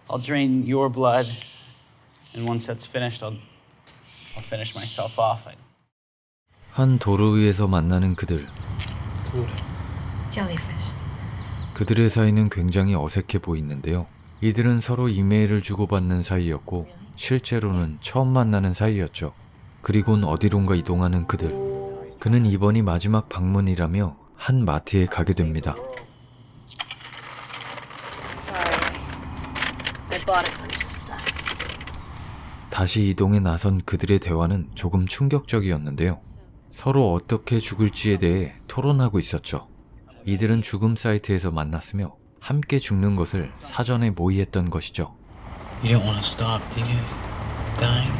I'll drain your blood, and once that's finished, I'll finish myself off. 한 도로 위에서 만나는 그들. Jellyfish. 그들의 사이는 굉장히 어색해 보이는데요. 이들은 서로 이메일을 주고받는 사이였고 실제로는 처음 만나는 사이였죠. 그리곤 어디론가 이동하는 그들. 그는 이번이 마지막 방문이라며 한 마트에 가게 됩니다. 다시 이동에 나선 그들의 대화는 조금 충격적이었는데요. 서로 어떻게 죽을지에 대해 토론하고 있었죠. 이들은 죽음 사이트에서 만났으며 함께 죽는 것을 사전에 모의했던 것이죠. You don't want to stop, do you? Dying?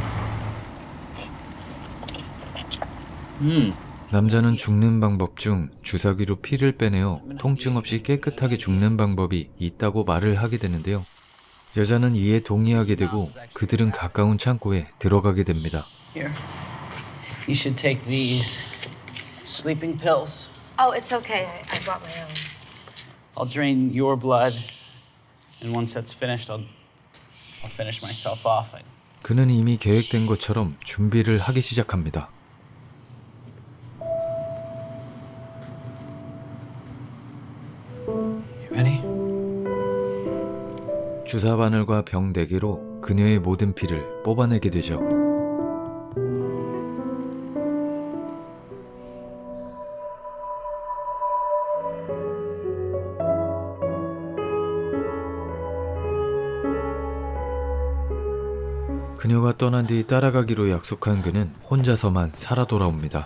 남자는 죽는 방법 중 주사기로 피를 빼내어 통증 없이 깨끗하게 죽는 방법이 있다고 말을 하게 되는데요. 여자는 이에 동의하게 되고 그들은 가까운 창고에 들어가게 됩니다. Here. You should take these sleeping pills. Oh, it's okay. I brought my own. I'll drain your blood, and once that's finished, I'll finish myself off. 그는 이미 계획된 것처럼 준비를 하기 시작합니다. You ready? 주사 바늘과 병 4개로 그녀의 모든 피를 뽑아내게 되죠. 그녀가 떠난 뒤 따라가기로 약속한 그는 혼자서만 살아 돌아옵니다.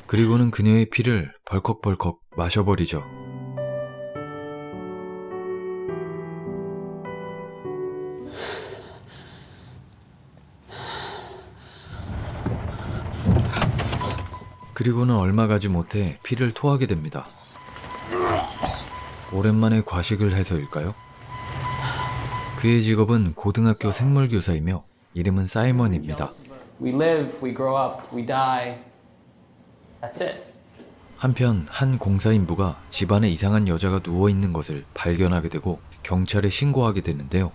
그리고는 그녀의 피를 벌컥벌컥 마셔버리죠. 그리고는 얼마 가지 못해 피를 토하게 됩니다. 오랜만에 과식을 해서일까요? 그의 직업은 고등학교 생물교사이며 이름은 사이먼입니다. We live, we grow up, we die. That's it. 한편 한 공사인부가 집안에 이상한 여자가 누워있는 것을 발견하게 되고 경찰에 신고하게 되는데요.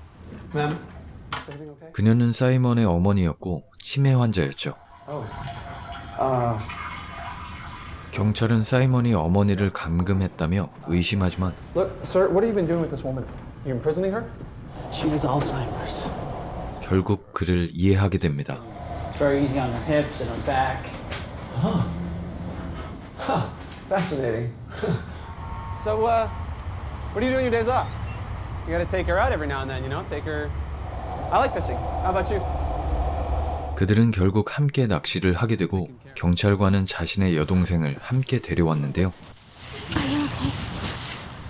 그녀는 사이먼의 어머니였고 치매 환자였죠. 경찰은 사이먼이 어머니를 감금했다며 의심하지만 Look, sir, what have you been doing with this woman? You imprisoning her? She has Alzheimer's. 결국 그를 이해하게 됩니다. It's very easy on her hips and her back. Fascinating. So, what do you do on your days off? You gotta take her out every now and then, you know? Take her... I like fishing. How about you? 그들은 결국 함께 낚시를 하게 되고 경찰관은 자신의 여동생을 함께 데려왔는데요.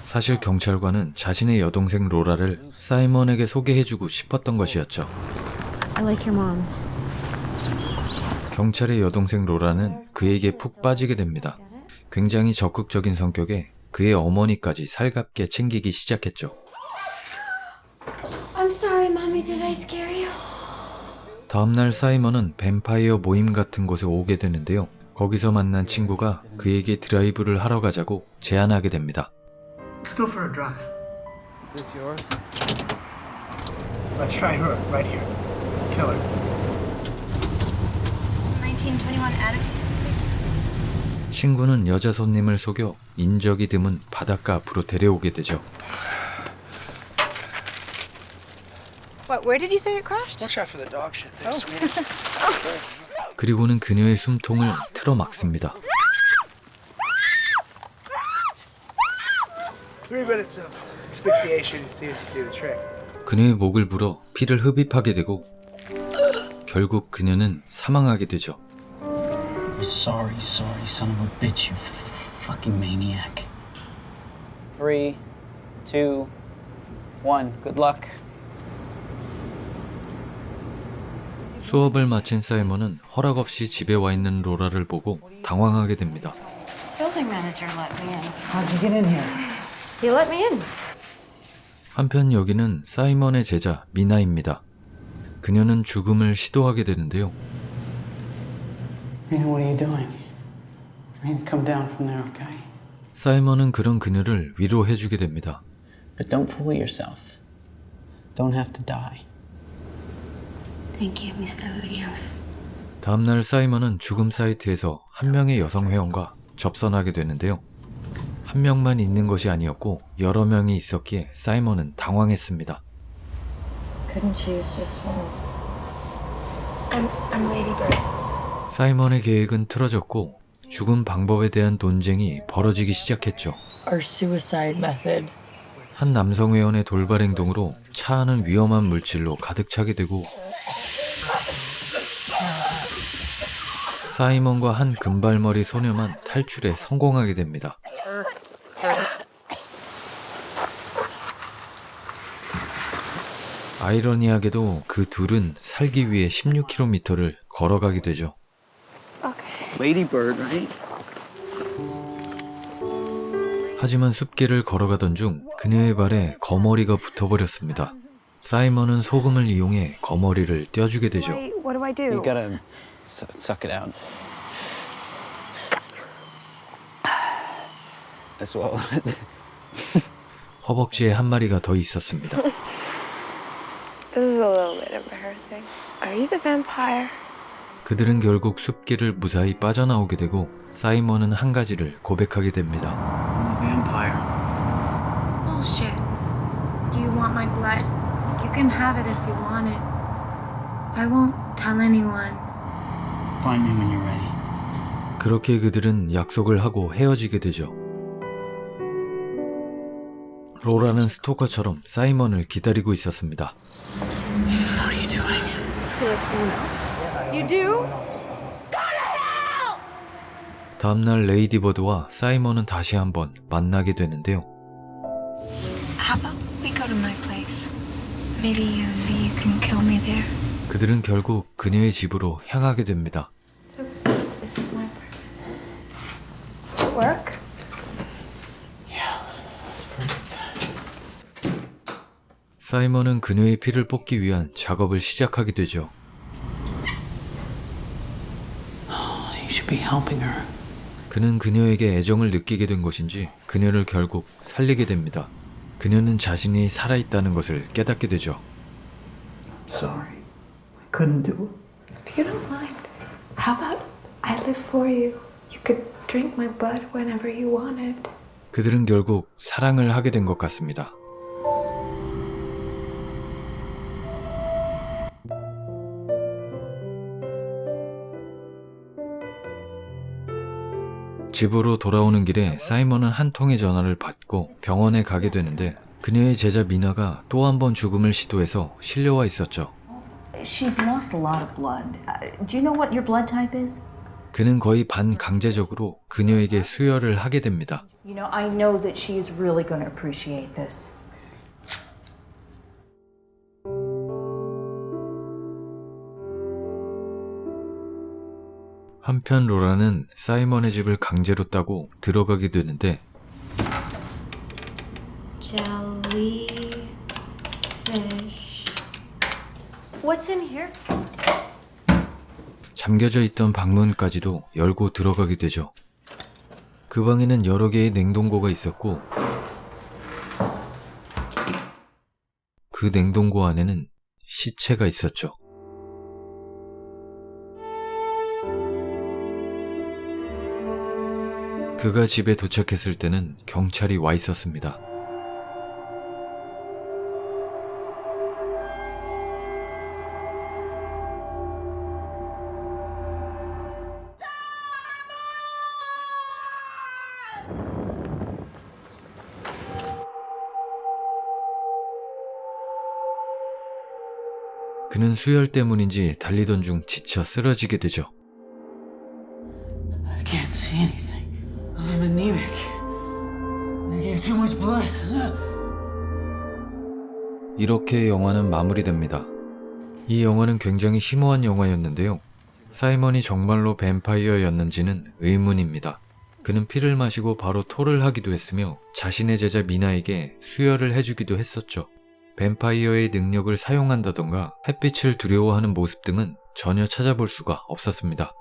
사실 경찰관은 자신의 여동생 로라를 사이먼에게 소개해주고 싶었던 것이었죠. I like your mom. 경찰의 여동생 로라는 그에게 푹 빠지게 됩니다. 굉장히 적극적인 성격에 그의 어머니까지 살갑게 챙기기 시작했죠. I'm sorry, mommy. Did I scare you? 다음날 사이먼은 뱀파이어 모임 같은 곳에 오게 되는데요. 거기서 만난 친구가 그에게 드라이브를 하러 가자고 제안하게 됩니다. Let's go for a drive. Is this yours? Let's try her right here. Kill her. 1921 Attica, please. 친구는 여자 손님을 속여 인적이 드문 바닷가 앞으로 데려오게 되죠. What? Where did you say it crashed? Watch out for the dog shit there, sweetie. 그리고는 그녀의 숨통을 틀어막습니다. 3 minutes of asphyxiation seems to do the trick. 그녀의 목을 불어 피를 흡입하게 되고 결국 그녀는 사망하게 되죠. Sorry, son of a bitch, you fucking maniac. 3, 2, 1. Good luck. 수업을 마친 사이먼은 허락 없이 집에 와 있는 로라를 보고 당황하게 됩니다. Building manager let me in. How'd you get in here? He let me in. 한편 여기는 사이먼의 제자 미나입니다. 그녀는 죽음을 시도하게 되는데요. Mina, what are you doing? Mina, come down from there, okay? 사이먼은 그런 그녀를 위로해주게 됩니다. But don't fool yourself. Don't have to die. Thank you, Mr. Williams. 다음날 사이먼은 죽음 사이트에서 한 명의 여성 회원과 접선하게 되는데요. 한 명만 있는 것이 아니었고 여러 명이 있었기에 사이먼은 당황했습니다. Couldn't choose just one. I'm Lady Bird. 사이먼의 계획은 틀어졌고 죽음 방법에 대한 논쟁이 벌어지기 시작했죠. Our suicide method. 한 남성 회원의 돌발 행동으로 차 안은 위험한 물질로 가득 차게 되고 사이먼과 한 금발머리 소녀만 탈출에 성공하게 됩니다. 아이러니하게도 그 둘은 살기 위해 16km를 걸어가게 되죠. Lady Bird, right? 하지만 숲길을 걸어가던 중 그녀의 발에 거머리가 붙어버렸습니다. 사이먼은 소금을 이용해 거머리를 떼어주게 되죠. What do I do? You gotta suck it out. I swallowed it. 허벅지에 한 마리가 더 있었습니다. This is a little bit embarrassing. Are you the vampire? 그들은 결국 숲길을 무사히 빠져나오게 되고 사이먼은 한 가지를 고백하게 됩니다. I'm a vampire. Bullshit. Do you want my blood? You can have it if you want it. I won't tell anyone. Find me when you're ready. 그렇게 그들은 약속을 하고 헤어지게 되죠. 로라는 스토커처럼 사이먼을 기다리고 있었습니다. What are you doing? Do you like someone else? You do? 다음날 레이디버드와 사이먼은 다시 한번 만나게 되는데요. How about we go to my place? Maybe you can kill me there. 그들은 결국 그녀의 집으로 향하게 됩니다. So this is my apartment. Work? 사이먼은 그녀의 피를 뽑기 위한 작업을 시작하게 되죠. You should be helping her. 그는 그녀에게 애정을 느끼게 된 것인지 그녀를 결국 살리게 됩니다. 그녀는 자신이 살아있다는 것을 깨닫게 되죠. I'm sorry. I couldn't do it. If you don't mind, how about I live for you? You could drink my blood whenever you wanted. 그들은 결국 사랑을 하게 된 것 같습니다. 집으로 돌아오는 길에 사이먼은 한 통의 전화를 받고 병원에 가게 되는데 그녀의 제자 미나가 또 한 번 죽음을 시도해서 실려와 있었죠. She's lost a lot of blood. Do you know what your blood type is? 그는 거의 반강제적으로 그녀에게 수혈을 하게 됩니다. You know, I know that she's really going to appreciate this. 한편 로라는 사이먼의 집을 강제로 따고 들어가게 되는데 Jellyfish. What's in here? 잠겨져 있던 방문까지도 열고 들어가게 되죠. 그 방에는 여러 개의 냉동고가 있었고 그 냉동고 안에는 시체가 있었죠. 그가 집에 도착했을 때는 경찰이 와 있었습니다. 그는 수혈 때문인지 달리던 중 지쳐 쓰러지게 되죠. I can't see anything. I'm anemic. They gave too much blood. 이렇게 영화는 마무리됩니다. 이 영화는 굉장히 심오한 영화였는데요. 사이먼이 정말로 뱀파이어였는지는 의문입니다. 그는 피를 마시고 바로 토를 하기도 했으며 자신의 제자 미나에게 수혈을 해주기도 했었죠. 뱀파이어의 능력을 사용한다던가 햇빛을 두려워하는 모습 등은 전혀 찾아볼 수가 없었습니다.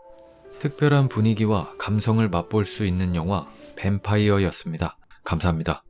특별한 분위기와 감성을 맛볼 수 있는 영화 뱀파이어였습니다. 감사합니다.